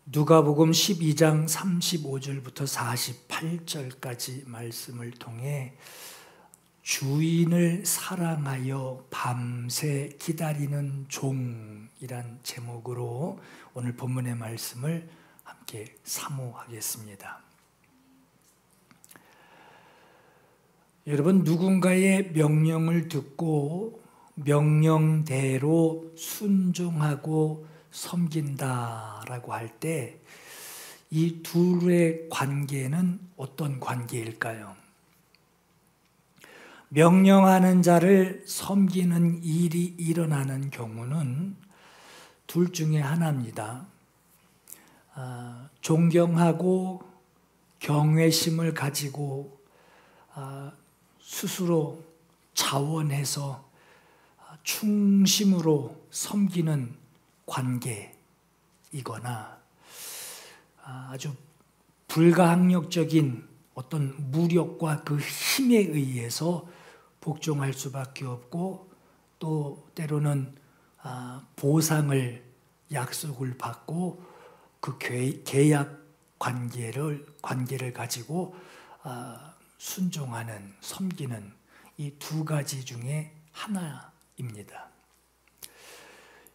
누가복음 12장 35절부터 48절까지 말씀을 통해 주인을 사랑하여 밤새 기다리는 종이란 제목으로 오늘 본문의 말씀을 함께 사모하겠습니다. 여러분, 누군가의 명령을 듣고 명령대로 순종하고 섬긴다라고 할 때 이 둘의 관계는 어떤 관계일까요? 명령하는 자를 섬기는 일이 일어나는 경우는 둘 중에 하나입니다. 존경하고 경외심을 가지고 스스로 자원해서 충심으로 섬기는 관계이거나 아주 불가항력적인 어떤 무력과 그 힘에 의해서 복종할 수밖에 없고 또 때로는 보상을 약속을 받고 그 계약 관계를 가지고 순종하는 섬기는 이 두 가지 중에 하나입니다.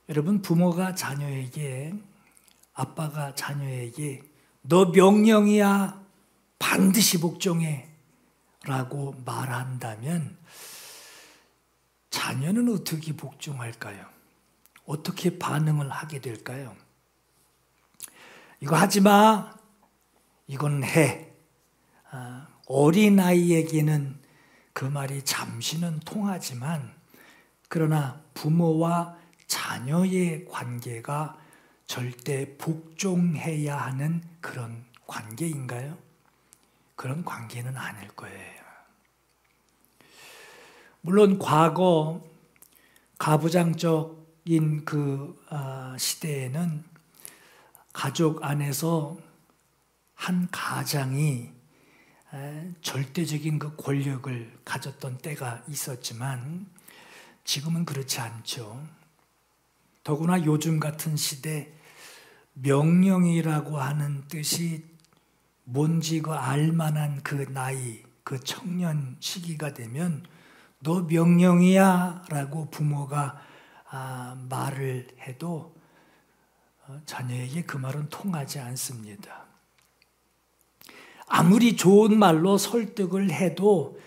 여러분, 부모가 자녀에게, 아빠가 자녀에게 너 명령이야 반드시 복종해 라고 말한다면 자녀는 어떻게 복종할까요? 어떻게 반응을 하게 될까요? 이거 하지 마, 이건 해. 어린아이에게는 그 말이 잠시는 통하지만 그러나 부모와 자녀의 관계가 절대 복종해야 하는 그런 관계인가요? 그런 관계는 아닐 거예요. 물론 과거 가부장적인 그 시대에는 가족 안에서 한 가장이 절대적인 그 권력을 가졌던 때가 있었지만 지금은 그렇지 않죠. 더구나 요즘 같은 시대 명령이라고 하는 뜻이 뭔지 그 알만한 그 나이, 그 청년 시기가 되면 너 명령이야 라고 부모가 말을 해도 자녀에게 그 말은 통하지 않습니다. 아무리 좋은 말로 설득을 해도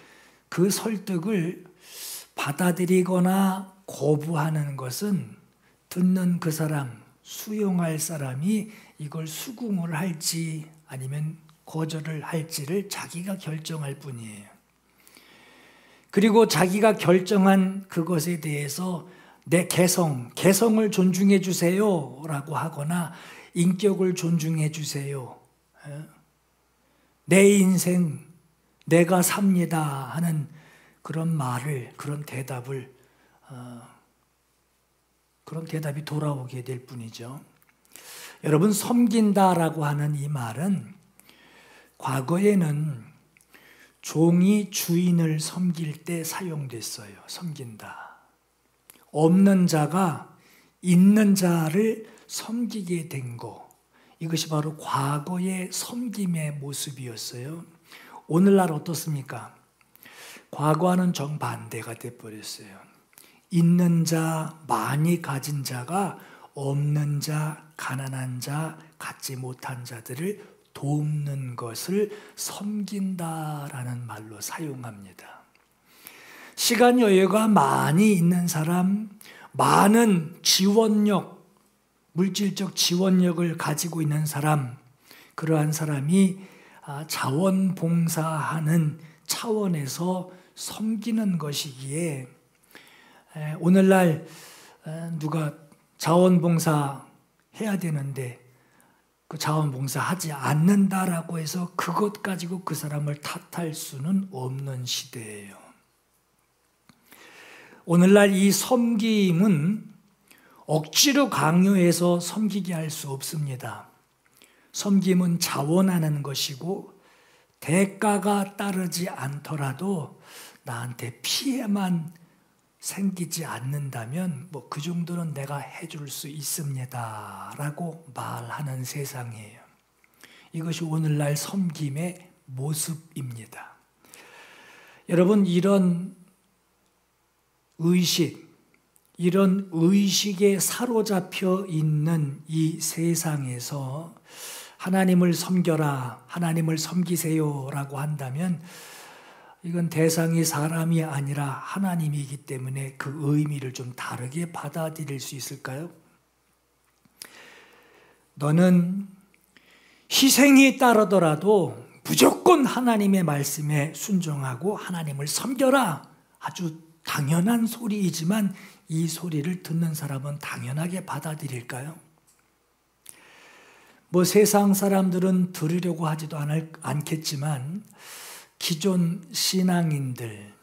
그 설득을 받아들이거나 거부하는 것은 듣는 그 사람, 수용할 사람이 이걸 수긍을 할지 아니면 거절을 할지를 자기가 결정할 뿐이에요. 그리고 자기가 결정한 그것에 대해서 내 개성을 존중해 주세요 라고 하거나 인격을 존중해 주세요, 내 인생 내가 삽니다 하는 그런 말을, 그런 대답이 돌아오게 될 뿐이죠. 여러분, 섬긴다라고 하는 이 말은 과거에는 종이 주인을 섬길 때 사용됐어요. 섬긴다. 없는 자가 있는 자를 섬기게 된 것, 이것이 바로 과거의 섬김의 모습이었어요. 오늘날 어떻습니까? 과거와는 정반대가 돼버렸어요. 있는 자, 많이 가진 자가 없는 자, 가난한 자, 갖지 못한 자들을 돕는 것을 섬긴다라는 말로 사용합니다. 시간 여유가 많이 있는 사람, 많은 지원력, 물질적 지원력을 가지고 있는 사람, 그러한 사람이 자원봉사하는 차원에서 섬기는 것이기에 오늘날 누가 자원봉사 해야 되는데 그 자원봉사 하지 않는다라고 해서 그것 가지고 그 사람을 탓할 수는 없는 시대예요. 오늘날 이 섬김은 억지로 강요해서 섬기게 할 수 없습니다. 섬김은 자원하는 것이고 대가가 따르지 않더라도 나한테 피해만 생기지 않는다면 뭐 그 정도는 내가 해줄 수 있습니다 라고 말하는 세상이에요. 이것이 오늘날 섬김의 모습입니다. 여러분, 이런 의식에 사로잡혀 있는 이 세상에서 하나님을 섬겨라, 하나님을 섬기세요 라고 한다면 이건 대상이 사람이 아니라 하나님이기 때문에 그 의미를 좀 다르게 받아들일 수 있을까요? 너는 희생이 따르더라도 무조건 하나님의 말씀에 순종하고 하나님을 섬겨라. 아주 당연한 소리이지만 이 소리를 듣는 사람은 당연하게 받아들일까요? 뭐 세상 사람들은 들으려고 하지도 않겠지만 기존 신앙인들,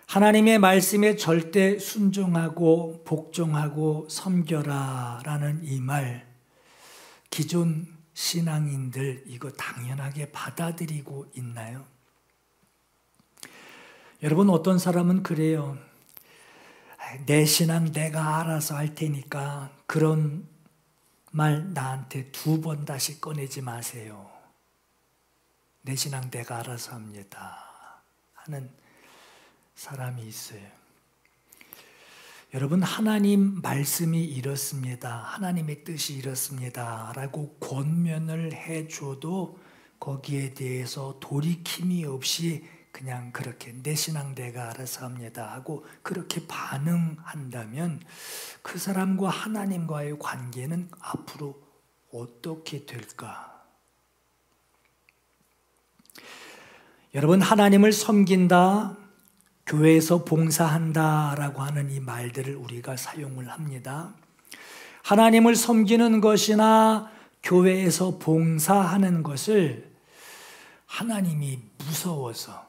하나님의 말씀에 절대 순종하고 복종하고 섬겨라 라는 이 말, 기존 신앙인들 이거 당연하게 받아들이고 있나요? 여러분, 어떤 사람은 그래요. 내 신앙 내가 알아서 할 테니까 그런 말 나한테 2번 다시 꺼내지 마세요. 내 신앙 내가 알아서 합니다 하는 사람이 있어요. 여러분, 하나님 말씀이 이렇습니다, 하나님의 뜻이 이렇습니다 라고 권면을 해줘도 거기에 대해서 돌이킴이 없이 그냥 그렇게 내 신앙 내가 알아서 합니다 하고 그렇게 반응한다면 그 사람과 하나님과의 관계는 앞으로 어떻게 될까? 여러분, 하나님을 섬긴다, 교회에서 봉사한다 라고 하는 이 말들을 우리가 사용을 합니다. 하나님을 섬기는 것이나 교회에서 봉사하는 것을 하나님이 무서워서,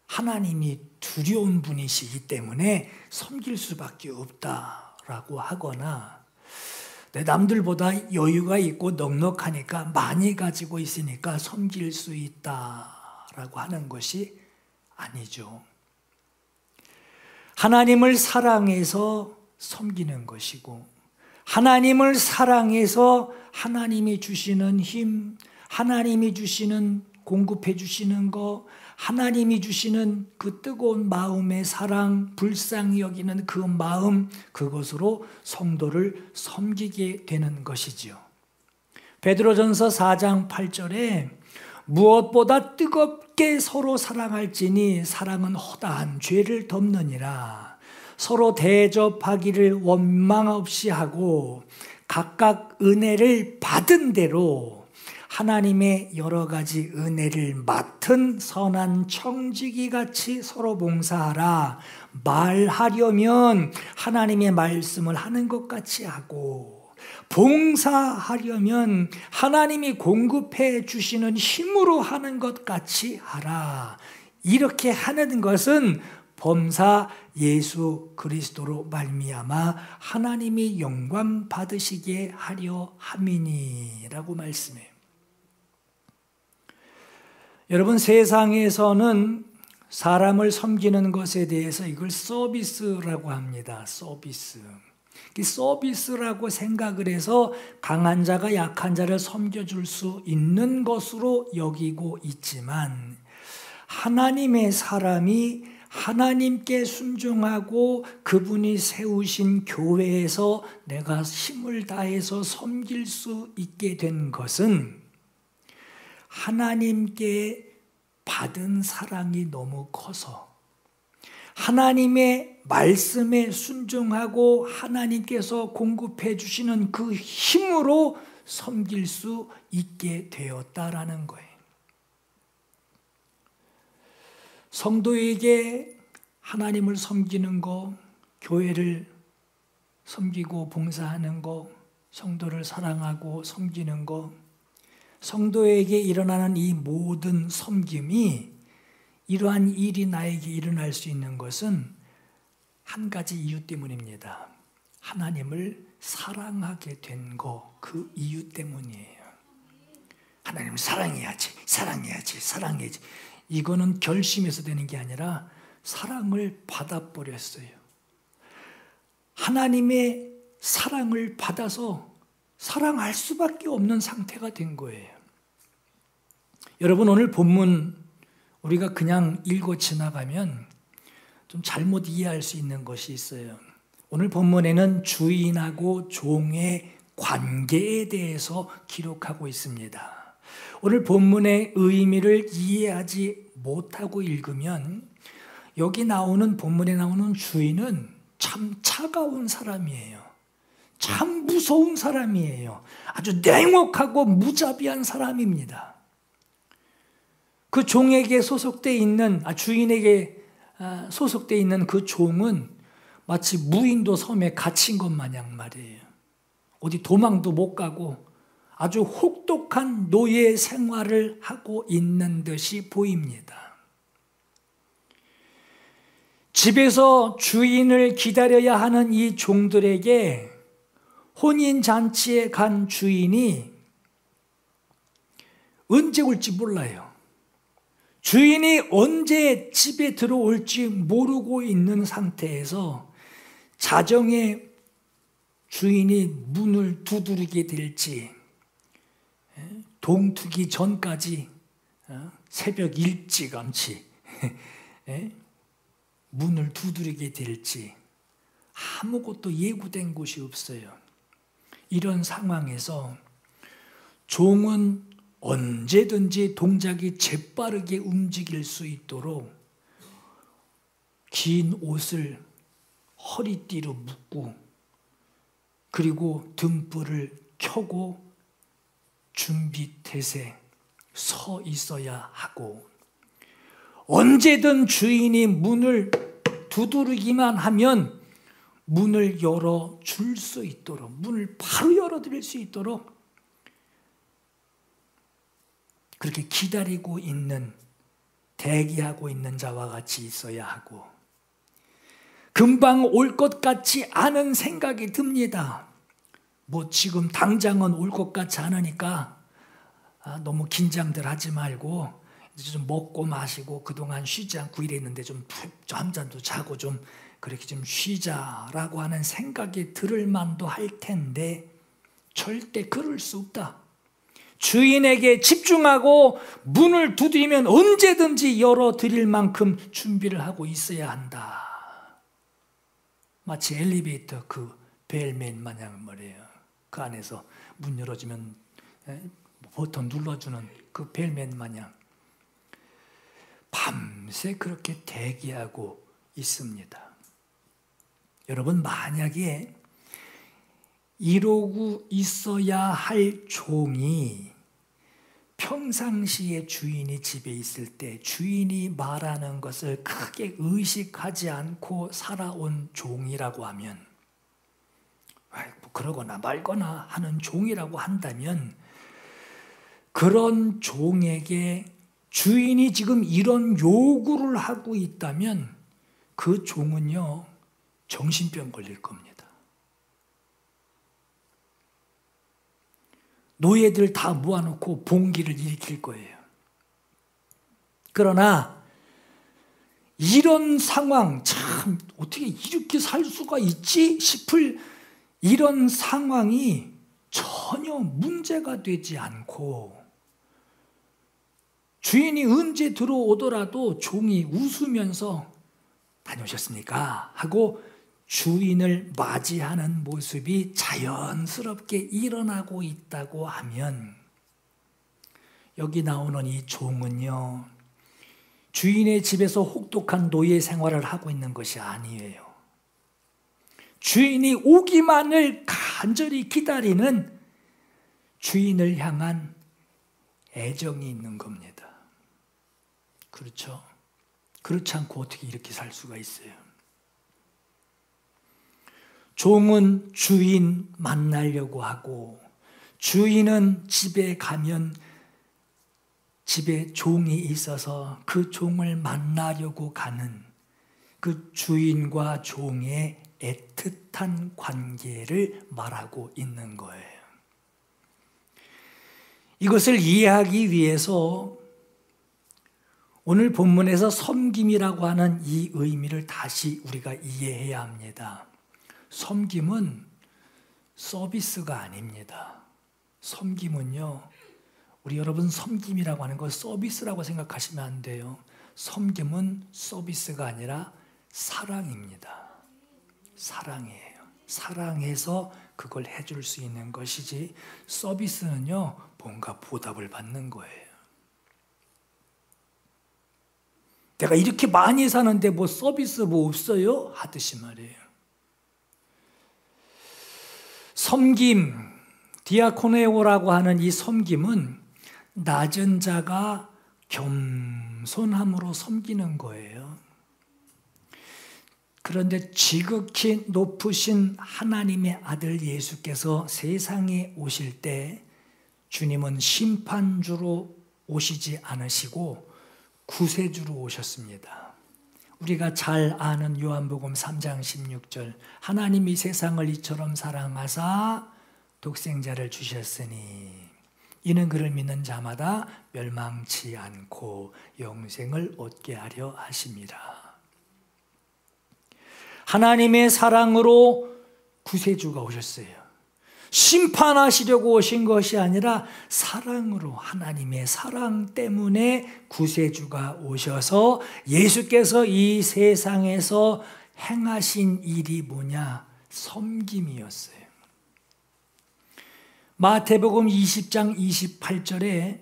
하나님이 두려운 분이시기 때문에 섬길 수밖에 없다라고 하거나, 남들보다 여유가 있고 넉넉하니까 많이 가지고 있으니까 섬길 수 있다라고 하는 것이 아니죠. 하나님을 사랑해서 섬기는 것이고, 하나님을 사랑해서 하나님이 주시는 힘, 하나님이 주시는 공급해 주시는 거, 하나님이 주시는 그 뜨거운 마음의 사랑, 불쌍히 여기는 그 마음, 그것으로 성도를 섬기게 되는 것이지요. 베드로전서 4장 8절에 무엇보다 뜨겁게 서로 사랑할지니 사랑은 허다한 죄를 덮느니라. 서로 대접하기를 원망 없이 하고 각각 은혜를 받은 대로 하나님의 여러 가지 은혜를 맡은 선한 청지기 같이 서로 봉사하라. 말하려면 하나님의 말씀을 하는 것 같이 하고, 봉사하려면 하나님이 공급해 주시는 힘으로 하는 것 같이 하라. 이렇게 하는 것은 범사 예수 그리스도로 말미암아 하나님이 영광 받으시게 하려 함이니라고 말씀해요. 여러분, 세상에서는 사람을 섬기는 것에 대해서 이걸 서비스라고 합니다. 서비스. 이 서비스라고 생각을 해서 강한 자가 약한 자를 섬겨줄 수 있는 것으로 여기고 있지만, 하나님의 사람이 하나님께 순종하고 그분이 세우신 교회에서 내가 힘을 다해서 섬길 수 있게 된 것은 하나님께 받은 사랑이 너무 커서 하나님의 말씀에 순종하고 하나님께서 공급해 주시는 그 힘으로 섬길 수 있게 되었다라는 거예요. 성도에게 하나님을 섬기는 거, 교회를 섬기고 봉사하는 거, 성도를 사랑하고 섬기는 거, 성도에게 일어나는 이 모든 섬김이, 이러한 일이 나에게 일어날 수 있는 것은 한 가지 이유 때문입니다. 하나님을 사랑하게 된 거, 그 이유 때문이에요. 하나님을 사랑해야지. 이거는 결심해서 되는 게 아니라 사랑을 받아버렸어요. 하나님의 사랑을 받아서 사랑할 수밖에 없는 상태가 된 거예요. 여러분, 오늘 본문 우리가 그냥 읽어 지나가면 좀 잘못 이해할 수 있는 것이 있어요. 오늘 본문에는 주인하고 종의 관계에 대해서 기록하고 있습니다. 오늘 본문의 의미를 이해하지 못하고 읽으면 여기 나오는 본문에 나오는 주인은 참 차가운 사람이에요. 참 무서운 사람이에요. 아주 냉혹하고 무자비한 사람입니다. 그 종에게 소속되어 있는, 주인에게 소속되어 있는 그 종은 마치 무인도 섬에 갇힌 것 마냥 말이에요. 어디 도망도 못 가고 아주 혹독한 노예 생활을 하고 있는 듯이 보입니다. 집에서 주인을 기다려야 하는 이 종들에게 혼인잔치에 간 주인이 언제 올지 몰라요. 주인이 언제 집에 들어올지 모르고 있는 상태에서 자정에 주인이 문을 두드리게 될지, 동트기 전까지 새벽 일찌감치 문을 두드리게 될지 아무것도 예고된 곳이 없어요. 이런 상황에서 종은 언제든지 동작이 재빠르게 움직일 수 있도록 긴 옷을 허리띠로 묶고 그리고 등불을 켜고 준비태세 서 있어야 하고, 언제든 주인이 문을 두드리기만 하면 문을 열어줄 수 있도록, 문을 바로 열어드릴 수 있도록 그렇게 기다리고 있는, 대기하고 있는 자와 같이 있어야 하고, 금방 올 것 같지 않은 생각이 듭니다. 뭐 지금 당장은 올 것 같지 않으니까 너무 긴장들 하지 말고 이제 좀 먹고 마시고 그동안 쉬지 않고 이랬는데 좀 잠잠도 자고 좀 그렇게 좀 쉬자라고 하는 생각이 들을 만도 할 텐데 절대 그럴 수 없다. 주인에게 집중하고 문을 두드리면 언제든지 열어드릴 만큼 준비를 하고 있어야 한다. 마치 엘리베이터 그 벨맨 마냥 말이에요. 그 안에서 문 열어주면 버튼 눌러주는 그 벨맨 마냥 밤새 그렇게 대기하고 있습니다. 여러분, 만약에 이러고 있어야 할 종이 평상시에 주인이 집에 있을 때 주인이 말하는 것을 크게 의식하지 않고 살아온 종이라고 하면, 뭐 그러거나 말거나 하는 종이라고 한다면, 그런 종에게 주인이 지금 이런 요구를 하고 있다면 그 종은요, 정신병 걸릴 겁니다. 노예들 다 모아놓고 봉기를 일으킬 거예요. 그러나 이런 상황, 참 어떻게 이렇게 살 수가 있지 싶을 이런 상황이 전혀 문제가 되지 않고, 주인이 언제 들어오더라도 종이 웃으면서 다녀오셨습니까? 하고 주인을 맞이하는 모습이 자연스럽게 일어나고 있다고 하면, 여기 나오는 이 종은요, 주인의 집에서 혹독한 노예 생활을 하고 있는 것이 아니에요. 주인이 오기만을 간절히 기다리는 주인을 향한 애정이 있는 겁니다. 그렇죠? 그렇지 않고 어떻게 이렇게 살 수가 있어요? 종은 주인 만나려고 하고, 주인은 집에 가면 집에 종이 있어서 그 종을 만나려고 가는 그 주인과 종의 애틋한 관계를 말하고 있는 거예요. 이것을 이해하기 위해서 오늘 본문에서 섬김이라고 하는 이 의미를 다시 우리가 이해해야 합니다. 섬김은 서비스가 아닙니다. 섬김은요, 우리 여러분 섬김이라고 하는 거 서비스라고 생각하시면 안 돼요. 섬김은 서비스가 아니라 사랑입니다. 사랑이에요. 사랑해서 그걸 해줄 수 있는 것이지, 서비스는요, 뭔가 보답을 받는 거예요. 내가 이렇게 많이 사는데 뭐 서비스 뭐 없어요? 하듯이 말이에요. 섬김, 디아코네오라고 하는 이 섬김은 낮은 자가 겸손함으로 섬기는 거예요. 그런데 지극히 높으신 하나님의 아들 예수께서 세상에 오실 때 주님은 심판주로 오시지 않으시고 구세주로 오셨습니다. 우리가 잘 아는 요한복음 3장 16절, 하나님이 세상을 이처럼 사랑하사 독생자를 주셨으니 이는 그를 믿는 자마다 멸망치 않고 영생을 얻게 하려 하심이라. 하나님의 사랑으로 구세주가 오셨어요. 심판하시려고 오신 것이 아니라 사랑으로, 하나님의 사랑 때문에 구세주가 오셔서 예수께서 이 세상에서 행하신 일이 뭐냐? 섬김이었어요. 마태복음 20장 28절에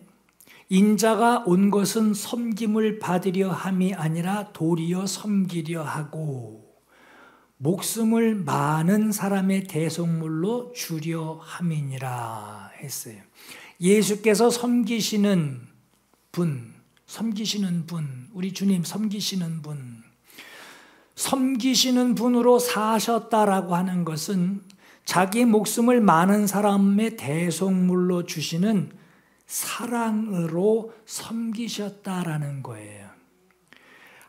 인자가 온 것은 섬김을 받으려 함이 아니라 도리어 섬기려 하고 목숨을 많은 사람의 대속물로 주려 함이니라 했어요. 예수께서 섬기시는 분, 우리 주님 섬기시는 분, 섬기시는 분으로 사셨다라고 하는 것은 자기 목숨을 많은 사람의 대속물로 주시는 사랑으로 섬기셨다라는 거예요.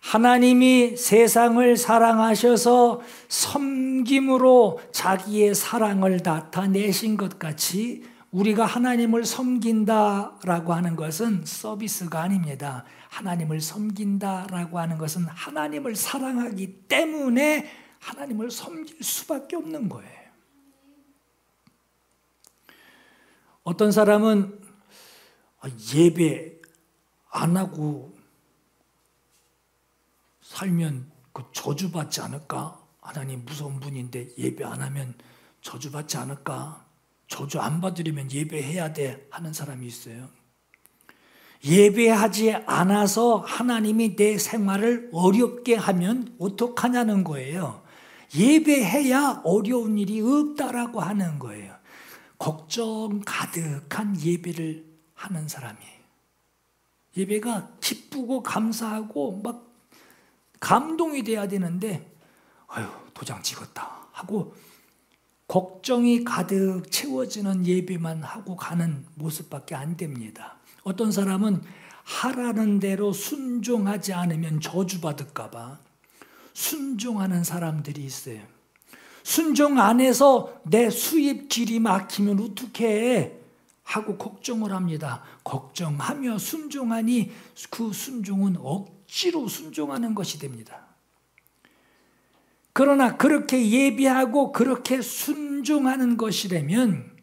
하나님이 세상을 사랑하셔서 섬김으로 자기의 사랑을 나타내신 것 같이 우리가 하나님을 섬긴다라고 하는 것은 서비스가 아닙니다. 하나님을 섬긴다라고 하는 것은 하나님을 사랑하기 때문에 하나님을 섬길 수밖에 없는 거예요. 어떤 사람은 예배 안 하고 살면 그 저주받지 않을까? 하나님 무서운 분인데 예배 안 하면 저주받지 않을까? 저주 안 받으려면 예배해야 돼 하는 사람이 있어요. 예배하지 않아서 하나님이 내 생활을 어렵게 하면 어떡하냐는 거예요. 예배해야 어려운 일이 없다라고 하는 거예요. 걱정 가득한 예배를 하는 사람이에요. 예배가 기쁘고 감사하고 막 감동이 돼야 되는데 아유 도장 찍었다 하고 걱정이 가득 채워지는 예배만 하고 가는 모습밖에 안 됩니다. 어떤 사람은 하라는 대로 순종하지 않으면 저주받을까 봐 순종하는 사람들이 있어요. 순종 안 해서 내 수입 길이 막히면 어떡해 하고 걱정을 합니다. 걱정하며 순종하니 그 순종은 억지로 순종하는 것이 됩니다. 그러나 그렇게 예비하고 그렇게 순종하는 것이라면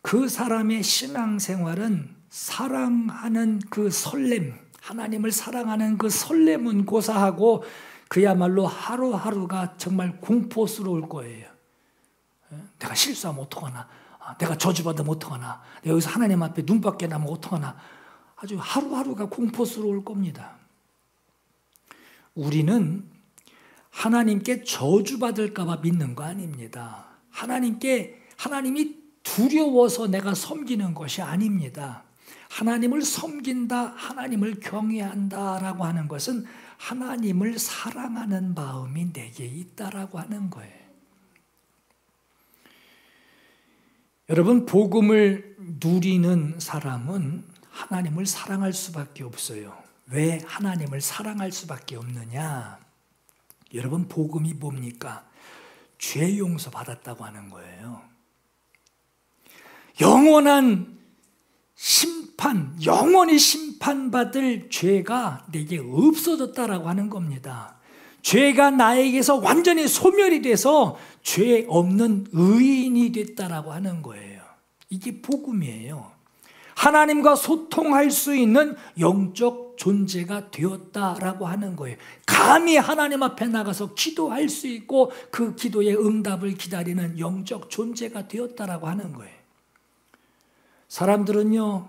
그 사람의 신앙생활은 사랑하는 그 설렘, 하나님을 사랑하는 그 설렘은 고사하고 그야말로 하루하루가 정말 공포스러울 거예요. 내가 실수하면 어떡하나, 내가 저주받으면 어떡하나, 내가 여기서 하나님 앞에 눈 밖에 나면 어떡하나, 아주 하루하루가 공포스러울 겁니다. 우리는 하나님께 저주받을까 봐 믿는 거 아닙니다. 하나님이 두려워서 내가 섬기는 것이 아닙니다. 하나님을 섬긴다, 하나님을 경외한다라고 하는 것은 하나님을 사랑하는 마음이 내게 있다라고 하는 거예요. 여러분, 복음을 누리는 사람은 하나님을 사랑할 수밖에 없어요. 왜 하나님을 사랑할 수밖에 없느냐? 여러분, 복음이 뭡니까? 죄 용서 받았다고 하는 거예요. 영원한 영원히 심판받을 죄가 내게 없어졌다라고 하는 겁니다. 죄가 나에게서 완전히 소멸이 돼서 죄 없는 의인이 됐다라고 하는 거예요. 이게 복음이에요. 하나님과 소통할 수 있는 영적 존재가 되었다라고 하는 거예요. 감히 하나님 앞에 나가서 기도할 수 있고 그 기도의 응답을 기다리는 영적 존재가 되었다라고 하는 거예요. 사람들은요,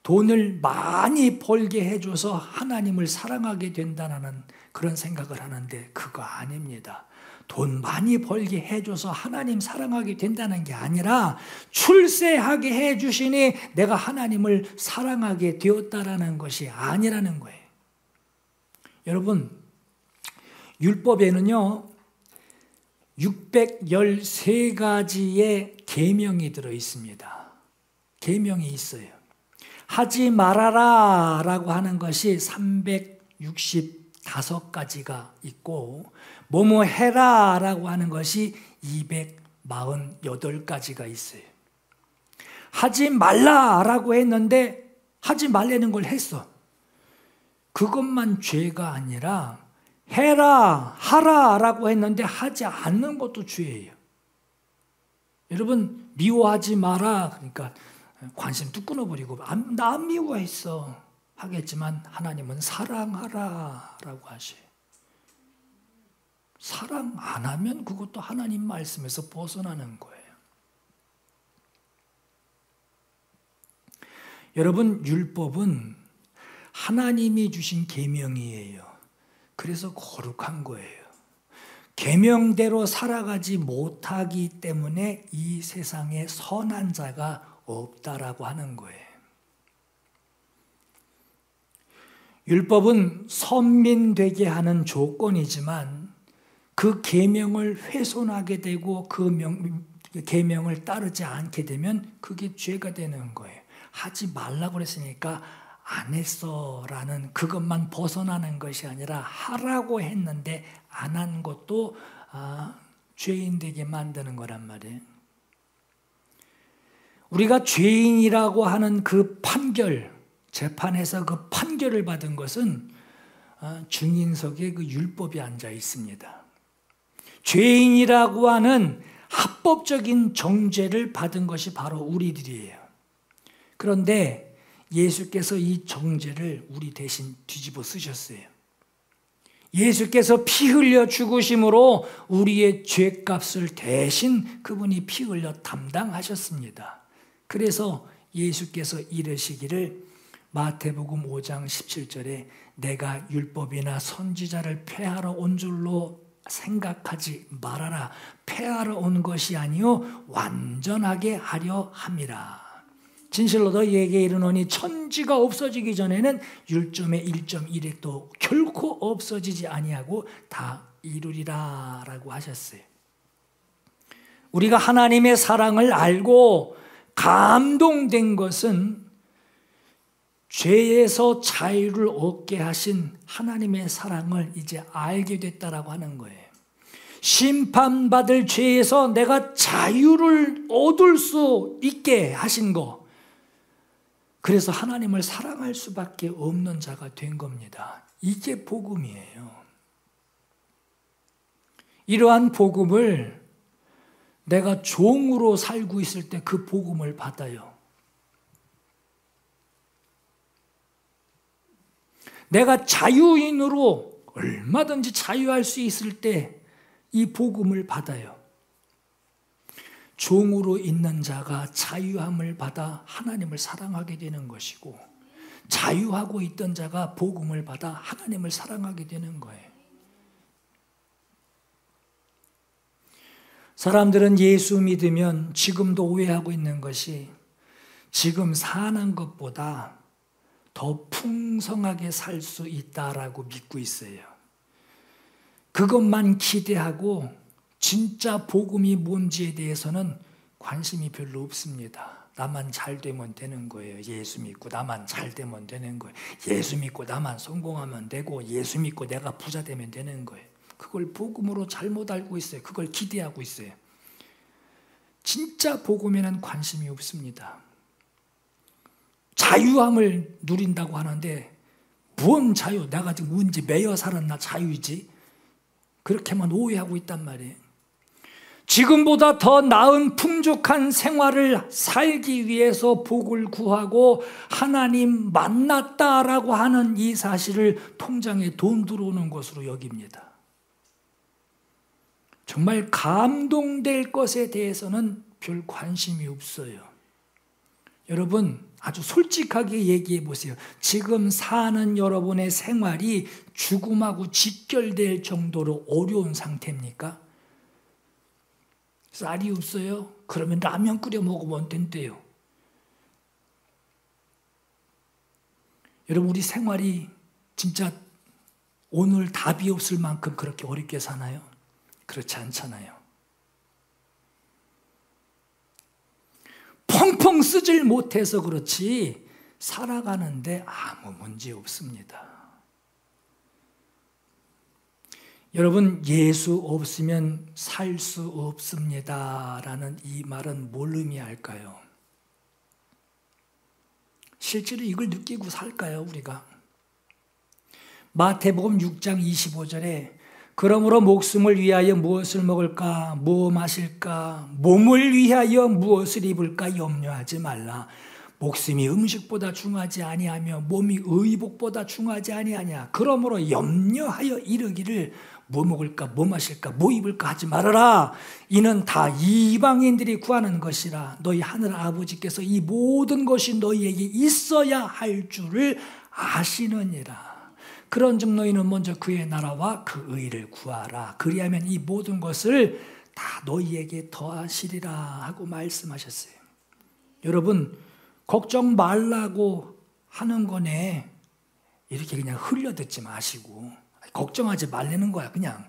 돈을 많이 벌게 해줘서 하나님을 사랑하게 된다는 그런 생각을 하는데 그거 아닙니다. 돈 많이 벌게 해줘서 하나님 사랑하게 된다는 게 아니라 출세하게 해주시니 내가 하나님을 사랑하게 되었다라는 것이 아니라는 거예요. 여러분, 율법에는요 613가지의 계명이 들어 있습니다. 계명이 있어요. 하지 말아라 라고 하는 것이 365가지가 있고 뭐뭐 해라 라고 하는 것이 248가지가 있어요. 하지 말라 라고 했는데 하지 말라는 걸 했어. 그것만 죄가 아니라 해라 하라 라고 했는데 하지 않는 것도 죄예요. 여러분, 미워하지 마라 그러니까 관심 뚝 끊어버리고 나 안 미워했어 하겠지만 하나님은 사랑하라 라고 하셔요. 사랑 안 하면 그것도 하나님 말씀에서 벗어나는 거예요. 여러분, 율법은 하나님이 주신 계명이에요. 그래서 거룩한 거예요. 계명대로 살아가지 못하기 때문에 이 세상에 선한 자가 없다라고 하는 거예요. 율법은 선민되게 하는 조건이지만 그 계명을 훼손하게 되고 그 계명을 따르지 않게 되면 그게 죄가 되는 거예요. 하지 말라고 그랬으니까 안 했어라는 그것만 벗어나는 것이 아니라 하라고 했는데 안 한 것도 죄인 되게 만드는 거란 말이에요. 우리가 죄인이라고 하는 그 판결, 재판에서 그 판결을 받은 것은 증인석에 그 율법이 앉아 있습니다. 죄인이라고 하는 합법적인 정죄를 받은 것이 바로 우리들이에요. 그런데 예수께서 이 정죄를 우리 대신 뒤집어 쓰셨어요. 예수께서 피 흘려 죽으심으로 우리의 죄값을 대신 그분이 피 흘려 담당하셨습니다. 그래서 예수께서 이르시기를 마태복음 5장 17절에 내가 율법이나 선지자를 폐하러 온 줄로 생각하지 말아라. 폐하러 온 것이 아니요 완전하게 하려 함이라. 진실로 너희에게 이르노니 천지가 없어지기 전에는 율점의 1.1획도 결코 없어지지 아니하고 다 이루리라 라고 하셨어요. 우리가 하나님의 사랑을 알고 감동된 것은 죄에서 자유를 얻게 하신 하나님의 사랑을 이제 알게 됐다라고 하는 거예요. 심판받을 죄에서 내가 자유를 얻을 수 있게 하신 거. 그래서 하나님을 사랑할 수밖에 없는 자가 된 겁니다. 이게 복음이에요. 이러한 복음을 내가 종으로 살고 있을 때 그 복음을 받아요. 내가 자유인으로 얼마든지 자유할 수 있을 때 이 복음을 받아요. 종으로 있는 자가 자유함을 받아 하나님을 사랑하게 되는 것이고 자유하고 있던 자가 복음을 받아 하나님을 사랑하게 되는 거예요. 사람들은 예수 믿으면 지금도 오해하고 있는 것이 지금 사는 것보다 더 풍성하게 살 수 있다라고 믿고 있어요. 그것만 기대하고 진짜 복음이 뭔지에 대해서는 관심이 별로 없습니다. 나만 잘 되면 되는 거예요. 예수 믿고 나만 잘 되면 되는 거예요. 예수 믿고 나만 성공하면 되고 예수 믿고 내가 부자 되면 되는 거예요. 그걸 복음으로 잘못 알고 있어요. 그걸 기대하고 있어요. 진짜 복음에는 관심이 없습니다. 자유함을 누린다고 하는데 뭔 자유? 내가 지금 언제 매여 살았나 자유이지? 그렇게만 오해하고 있단 말이에요. 지금보다 더 나은 풍족한 생활을 살기 위해서 복을 구하고 하나님 만났다라고 하는 이 사실을 통장에 돈 들어오는 것으로 여깁니다. 정말 감동될 것에 대해서는 별 관심이 없어요. 여러분, 아주 솔직하게 얘기해 보세요. 지금 사는 여러분의 생활이 죽음하고 직결될 정도로 어려운 상태입니까? 쌀이 없어요? 그러면 라면 끓여 먹으면 된대요. 여러분, 우리 생활이 진짜 오늘 답이 없을 만큼 그렇게 어렵게 사나요? 그렇지 않잖아요. 펑펑 쓰질 못해서 그렇지 살아가는데 아무 문제 없습니다. 여러분, 예수 없으면 살 수 없습니다 라는 이 말은 뭘 의미할까요? 실제로 이걸 느끼고 살까요, 우리가? 마태복음 6장 25절에 그러므로 목숨을 위하여 무엇을 먹을까, 무엇 마실까, 몸을 위하여 무엇을 입을까 염려하지 말라. 목숨이 음식보다 중하지 아니하며 몸이 의복보다 중하지 아니하냐. 그러므로 염려하여 이르기를 뭐 먹을까, 뭐 마실까, 뭐 입을까 하지 말아라. 이는 다 이방인들이 구하는 것이라. 너희 하늘 아버지께서 이 모든 것이 너희에게 있어야 할 줄을 아시느니라. 그런즉 너희는 먼저 그의 나라와 그 의를 구하라. 그리하면 이 모든 것을 다 너희에게 더하시리라 하고 말씀하셨어요. 여러분, 걱정 말라고 하는 거네. 이렇게 그냥 흘려듣지 마시고, 걱정하지 말라는 거야. 그냥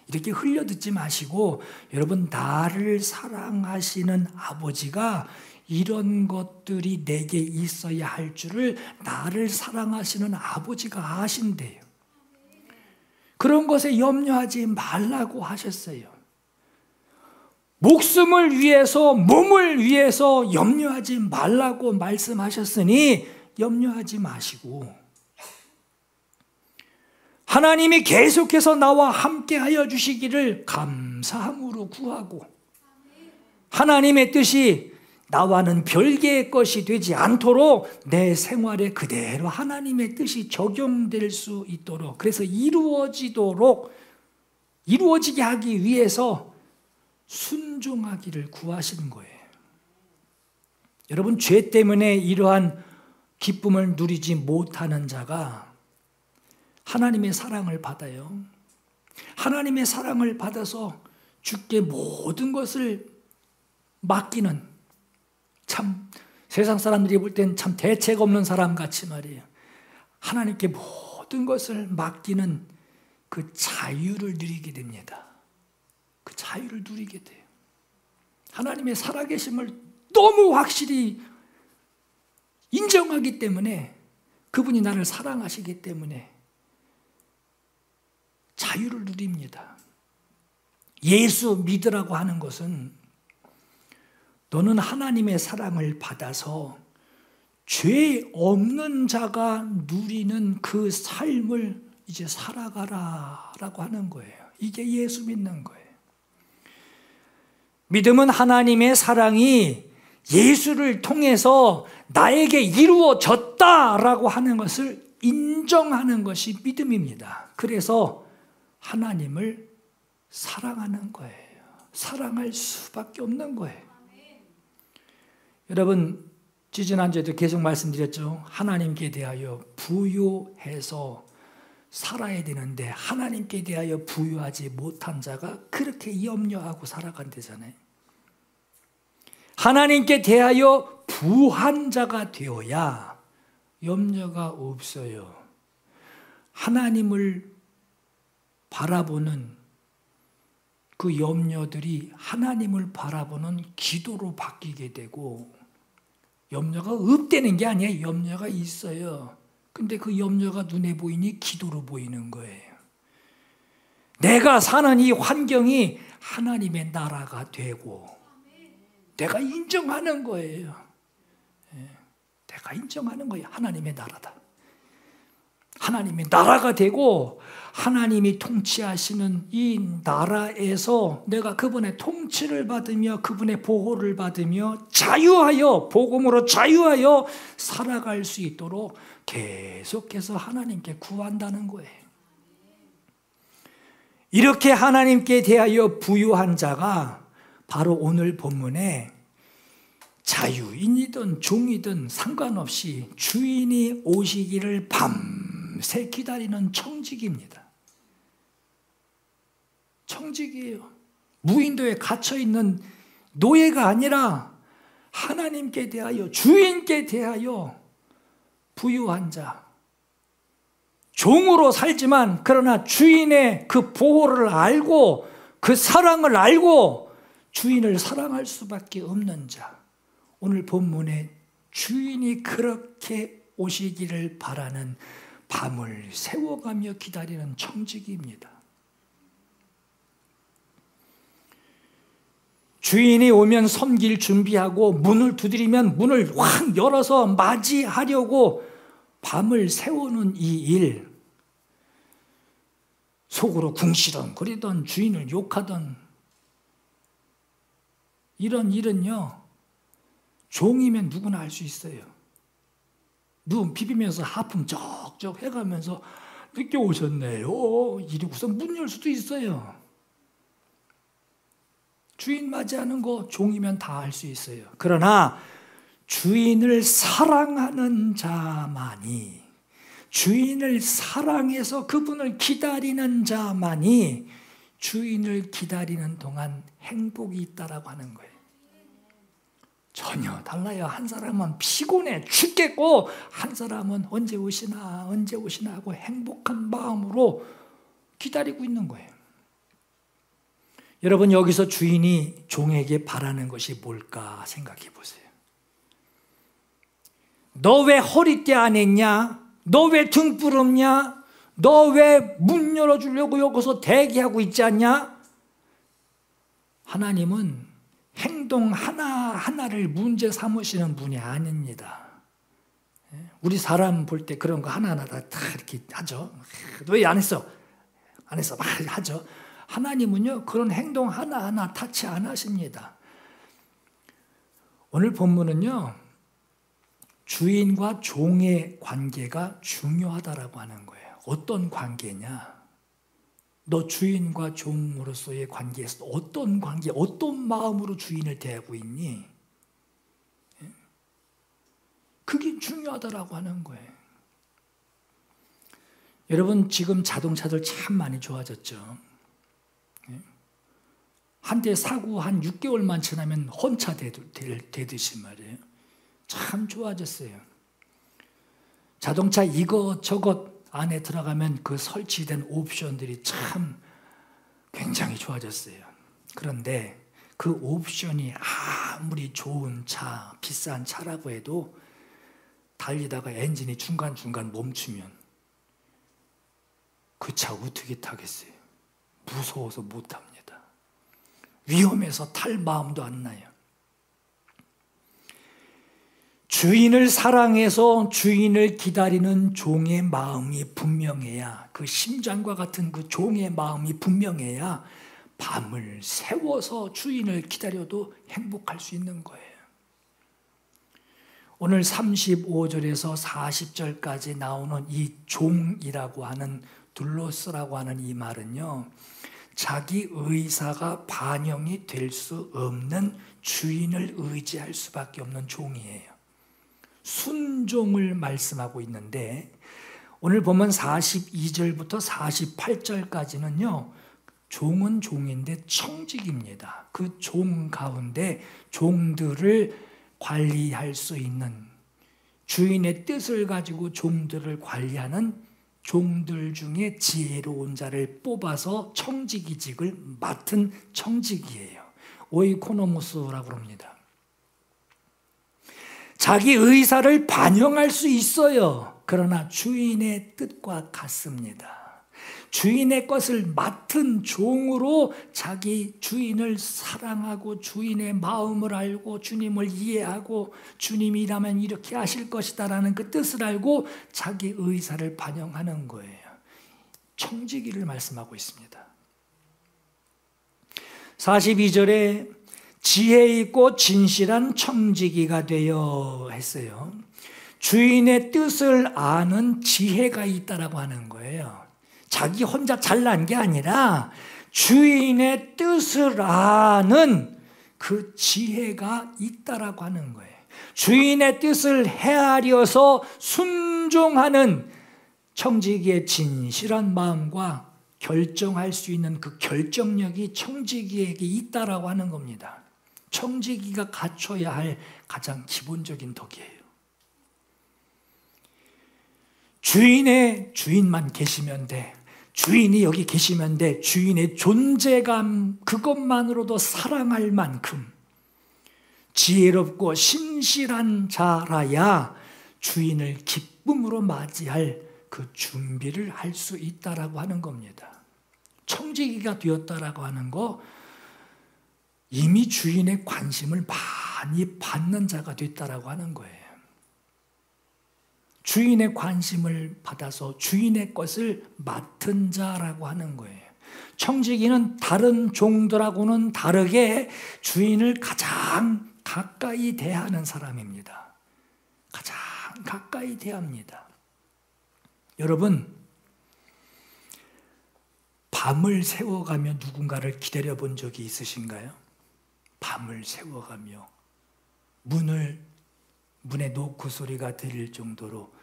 이렇게 흘려듣지 마시고, 여러분, 나를 사랑하시는 아버지가 이런 것들이 내게 있어야 할 줄을 나를 사랑하시는 아버지가 아신대요. 그런 것에 염려하지 말라고 하셨어요. 목숨을 위해서, 몸을 위해서 염려하지 말라고 말씀하셨으니 염려하지 마시고, 하나님이 계속해서 나와 함께하여 주시기를 감사함으로 구하고, 하나님의 뜻이 나와는 별개의 것이 되지 않도록 내 생활에 그대로 하나님의 뜻이 적용될 수 있도록, 그래서 이루어지게 하기 위해서 순종하기를 구하시는 거예요. 여러분, 죄 때문에 이러한 기쁨을 누리지 못하는 자가 하나님의 사랑을 받아요. 하나님의 사랑을 받아서 주께 모든 것을 맡기는, 참 세상 사람들이 볼 땐 참 대책 없는 사람 같이 말이에요. 하나님께 모든 것을 맡기는 그 자유를 누리게 됩니다. 그 자유를 누리게 돼요. 하나님의 살아계심을 너무 확실히 인정하기 때문에, 그분이 나를 사랑하시기 때문에 자유를 누립니다. 예수 믿으라고 하는 것은 너는 하나님의 사랑을 받아서 죄 없는 자가 누리는 그 삶을 이제 살아가라 라고 하는 거예요. 이게 예수 믿는 거예요. 믿음은 하나님의 사랑이 예수를 통해서 나에게 이루어졌다라고 하는 것을 인정하는 것이 믿음입니다. 그래서 하나님을 사랑하는 거예요. 사랑할 수밖에 없는 거예요. 여러분, 지지난주에도 계속 말씀드렸죠. 하나님께 대하여 부유해서 살아야 되는데 하나님께 대하여 부유하지 못한 자가 그렇게 염려하고 살아간대잖아요. 하나님께 대하여 부한 자가 되어야 염려가 없어요. 하나님을 바라보는 그 염려들이 하나님을 바라보는 기도로 바뀌게 되고, 염려가 없다는 게 아니에요. 염려가 있어요. 근데 그 염려가 눈에 보이니 기도로 보이는 거예요. 내가 사는 이 환경이 하나님의 나라가 되고 내가 인정하는 거예요. 교회가 인정하는 거예요. 하나님의 나라다. 하나님의 나라가 되고 하나님이 통치하시는 이 나라에서 내가 그분의 통치를 받으며 그분의 보호를 받으며 자유하여, 복음으로 자유하여 살아갈 수 있도록 계속해서 하나님께 구한다는 거예요. 이렇게 하나님께 대하여 부유한 자가 바로 오늘 본문에 자유인이든 종이든 상관없이 주인이 오시기를 밤새 기다리는 청직입니다. 청직이에요. 무인도에 갇혀있는 노예가 아니라 하나님께 대하여, 주인께 대하여 부유한 자, 종으로 살지만 그러나 주인의 그 보호를 알고 그 사랑을 알고 주인을 사랑할 수밖에 없는 자, 오늘 본문에 주인이 그렇게 오시기를 바라는 밤을 새워가며 기다리는 청직입니다. 주인이 오면 섬길 준비하고 문을 두드리면 문을 확 열어서 맞이하려고 밤을 새우는 이 일, 속으로 궁시렁거리던 주인을 욕하던 이런 일은요, 종이면 누구나 할 수 있어요. 눈 비비면서 하품 쩍쩍 해가면서 늦게 오셨네요 이러고서 문 열 수도 있어요. 주인 맞이하는 거 종이면 다 할 수 있어요. 그러나 주인을 사랑하는 자만이, 주인을 사랑해서 그분을 기다리는 자만이 주인을 기다리는 동안 행복이 있다라고 하는 거예요. 전혀 달라요. 한 사람은 피곤해 죽겠고 한 사람은 언제 오시나 언제 오시나 하고 행복한 마음으로 기다리고 있는 거예요. 여러분, 여기서 주인이 종에게 바라는 것이 뭘까 생각해 보세요. 너 왜 허리띠 안 했냐? 너 왜 등불 없냐? 너 왜 문 열어주려고 여기서 대기하고 있지 않냐? 하나님은 행동 하나하나를 문제 삼으시는 분이 아닙니다. 우리 사람 볼 때 그런 거 하나하나 다 이렇게 하죠. 왜 안 했어? 안 했어. 막 하죠. 하나님은요, 그런 행동 하나하나 타치 안 하십니다. 오늘 본문은요, 주인과 종의 관계가 중요하다라고 하는 거예요. 어떤 관계냐? 너 주인과 종으로서의 관계에서 어떤 관계, 어떤 마음으로 주인을 대하고 있니? 그게 중요하다라고 하는 거예요. 여러분, 지금 자동차들 참 많이 좋아졌죠. 한 대 사고 한 6개월만 지나면 혼차 되듯이 말이에요. 참 좋아졌어요. 자동차 이것저것 안에 들어가면 그 설치된 옵션들이 참 굉장히 좋아졌어요. 그런데 그 옵션이 아무리 좋은 차, 비싼 차라고 해도 달리다가 엔진이 중간중간 멈추면 그 차 어떻게 타겠어요? 무서워서 못 탑니다. 위험해서 탈 마음도 안 나요. 주인을 사랑해서 주인을 기다리는 종의 마음이 분명해야, 그 심장과 같은 그 종의 마음이 분명해야 밤을 새워서 주인을 기다려도 행복할 수 있는 거예요. 오늘 35절에서 40절까지 나오는 이 종이라고 하는, 둘로스라고 하는 이 말은요, 자기 의사가 반영이 될 수 없는 주인을 의지할 수밖에 없는 종이에요. 순종을 말씀하고 있는데, 오늘 보면 42절부터 48절까지는요, 종은 종인데 청직입니다. 그 종 가운데 종들을 관리할 수 있는, 주인의 뜻을 가지고 종들을 관리하는 종들 중에 지혜로운 자를 뽑아서 청지기직을 맡은 청직이에요. 오이코노무스라고 합니다. 자기 의사를 반영할 수 있어요. 그러나 주인의 뜻과 같습니다. 주인의 것을 맡은 종으로 자기 주인을 사랑하고 주인의 마음을 알고 주님을 이해하고 주님이라면 이렇게 하실 것이다라는 그 뜻을 알고 자기 의사를 반영하는 거예요. 청지기를 말씀하고 있습니다. 42절에 지혜 있고 진실한 청지기가 되어 했어요. 주인의 뜻을 아는 지혜가 있다라고 하는 거예요. 자기 혼자 잘난 게 아니라 주인의 뜻을 아는 그 지혜가 있다라고 하는 거예요. 주인의 뜻을 헤아려서 순종하는 청지기의 진실한 마음과 결정할 수 있는 그 결정력이 청지기에게 있다라고 하는 겁니다. 청지기가 갖춰야 할 가장 기본적인 덕이에요. 주인만 계시면 돼. 주인이 여기 계시면 돼. 주인의 존재감 그것만으로도 사랑할 만큼 지혜롭고 신실한 자라야 주인을 기쁨으로 맞이할 그 준비를 할 수 있다라고 하는 겁니다. 청지기가 되었다라고 하는 거 이미 주인의 관심을 많이 받는 자가 됐다라고 하는 거예요. 주인의 관심을 받아서 주인의 것을 맡은 자라고 하는 거예요. 청지기는 다른 종들하고는 다르게 주인을 가장 가까이 대하는 사람입니다. 가장 가까이 대합니다. 여러분, 밤을 새워가며 누군가를 기다려 본 적이 있으신가요? 밤을 새워가며 문에 노크 소리가 들릴 정도로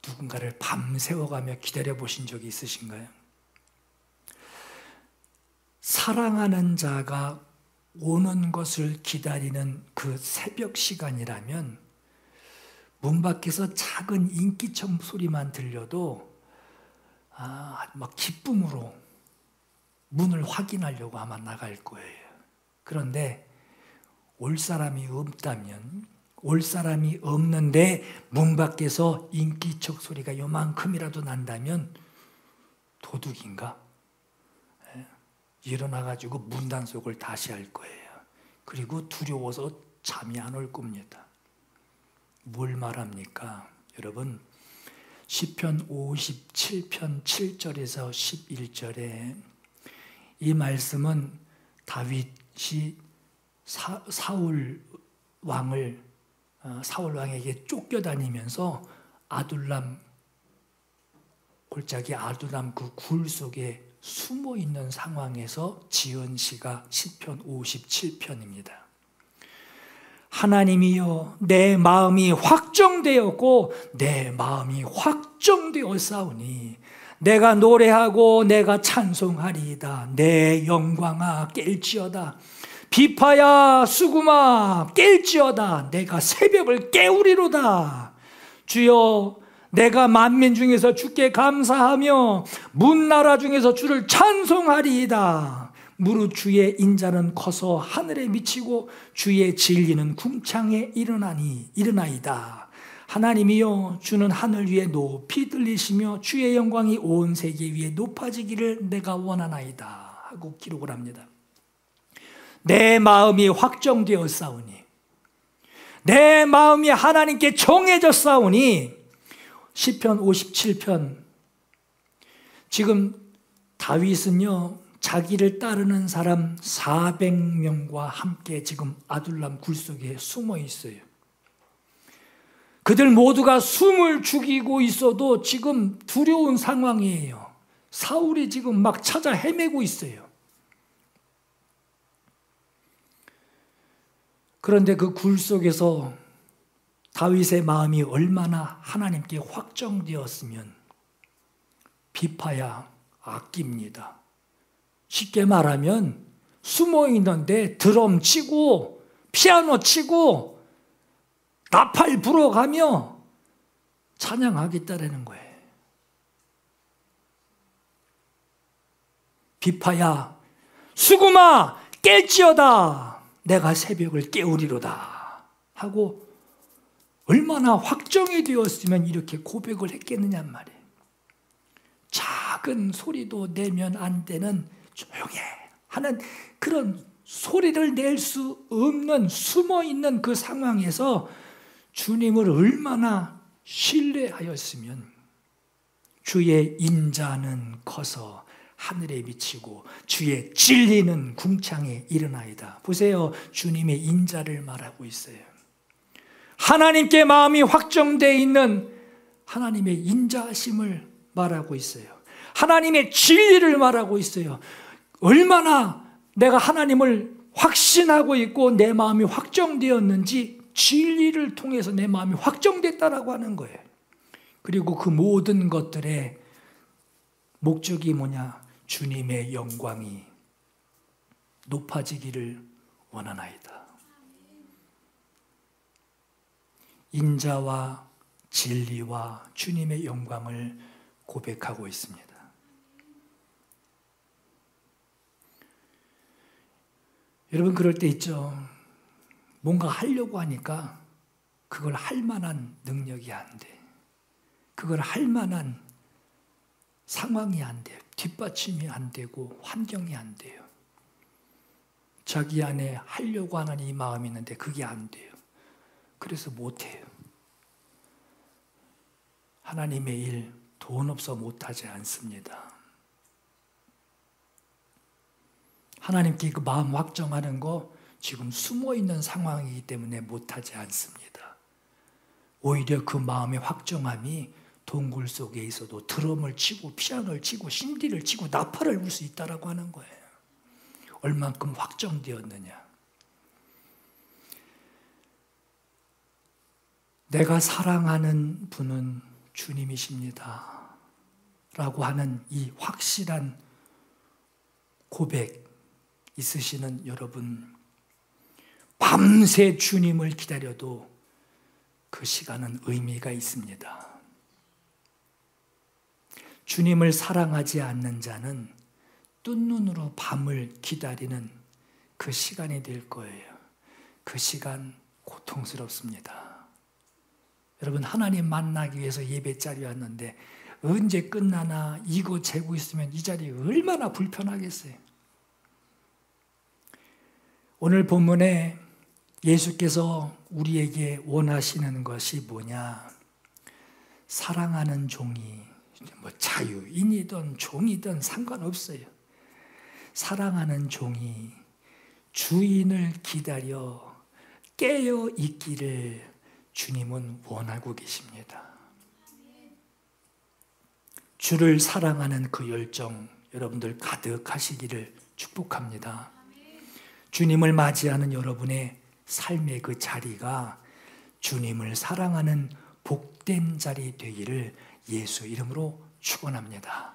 누군가를 밤 새워가며 기다려 보신 적이 있으신가요? 사랑하는 자가 오는 것을 기다리는 그 새벽 시간이라면 문 밖에서 작은 인기청 소리만 들려도 막 기쁨으로 문을 확인하려고 아마 나갈 거예요. 그런데 올 사람이 없다면, 올 사람이 없는데 문 밖에서 인기척 소리가 요만큼이라도 난다면 도둑인가? 일어나가지고 문단속을 다시 할 거예요. 그리고 두려워서 잠이 안 올 겁니다. 뭘 말합니까? 여러분, 시편 57편 7절에서 11절에 이 말씀은 다윗이 사울 왕에게 쫓겨다니면서 골짜기 아둘람 그 굴 속에 숨어 있는 상황에서 지은 시가 시편 57편입니다. 하나님이여, 내 마음이 확정되었고 내 마음이 확정되었사오니 내가 노래하고 내가 찬송하리이다. 내 영광아 깰지어다. 비파야 수구마 깰지어다. 내가 새벽을 깨우리로다. 주여, 내가 만민 중에서 주께 감사하며 문나라 중에서 주를 찬송하리이다. 무릇 주의 인자는 커서 하늘에 미치고 주의 진리는 궁창에 일어나이다. 하나님이여, 주는 하늘 위에 높이 들리시며 주의 영광이 온 세계 위에 높아지기를 내가 원하나이다 하고 기록을 합니다. 내 마음이 확정되었사오니, 내 마음이 하나님께 정해졌사오니, 시편 57편. 지금 다윗은요, 자기를 따르는 사람 400명과 함께 지금 아둘람 굴 속에 숨어 있어요. 그들 모두가 숨을 죽이고 있어도 지금 두려운 상황이에요. 사울이 지금 막 찾아 헤매고 있어요. 그런데 그 굴 속에서 다윗의 마음이 얼마나 하나님께 확정되었으면 비파야 아낍니다. 쉽게 말하면 숨어 있는데 드럼 치고 피아노 치고 나팔 불어가며 찬양하겠다라는 거예요. 비파야 수구마 깰지어다. 내가 새벽을 깨우리로다 하고 얼마나 확정이 되었으면 이렇게 고백을 했겠느냐 말이에요. 작은 소리도 내면 안 되는 조용해 하는 그런 소리를 낼 수 없는 숨어있는 그 상황에서 주님을 얼마나 신뢰하였으면 주의 인자는 커서 하늘에 미치고 주의 진리는 궁창에 이르나이다. 보세요. 주님의 인자를 말하고 있어요. 하나님께 마음이 확정되어 있는 하나님의 인자하심을 말하고 있어요. 하나님의 진리를 말하고 있어요. 얼마나 내가 하나님을 확신하고 있고 내 마음이 확정되었는지 진리를 통해서 내 마음이 확정됐다라고 하는 거예요. 그리고 그 모든 것들의 목적이 뭐냐? 주님의 영광이 높아지기를 원하나이다. 인자와 진리와 주님의 영광을 고백하고 있습니다. 여러분 그럴 때 있죠. 뭔가 하려고 하니까 그걸 할 만한 능력이 안 돼. 그걸 할 만한 상황이 안 돼요. 뒷받침이 안 되고 환경이 안 돼요. 자기 안에 하려고 하는 이 마음이 있는데 그게 안 돼요. 그래서 못해요. 하나님의 일 돈 없어 못하지 않습니다. 하나님께 그 마음 확정하는 거 지금 숨어있는 상황이기 때문에 못하지 않습니다. 오히려 그 마음의 확정함이 동굴 속에 있어도 드럼을 치고 피아노를 치고 신디를 치고 나팔을 불 수 있다라고 하는 거예요. 얼만큼 확정되었느냐. 내가 사랑하는 분은 주님이십니다 라고 하는 이 확실한 고백 있으시는 여러분, 밤새 주님을 기다려도 그 시간은 의미가 있습니다. 주님을 사랑하지 않는 자는 뜬 눈으로 밤을 기다리는 그 시간이 될 거예요. 그 시간 고통스럽습니다. 여러분 하나님 만나기 위해서 예배 자리에 왔는데 언제 끝나나 이거 재고 있으면 이 자리 얼마나 불편하겠어요. 오늘 본문에 예수께서 우리에게 원하시는 것이 뭐냐? 사랑하는 종이 뭐 자유인이든 종이든 상관없어요. 사랑하는 종이 주인을 기다려 깨어 있기를 주님은 원하고 계십니다. 주를 사랑하는 그 열정 여러분들 가득하시기를 축복합니다. 주님을 맞이하는 여러분의 삶의 그 자리가 주님을 사랑하는 복된 자리 되기를 예수 이름으로 축원합니다.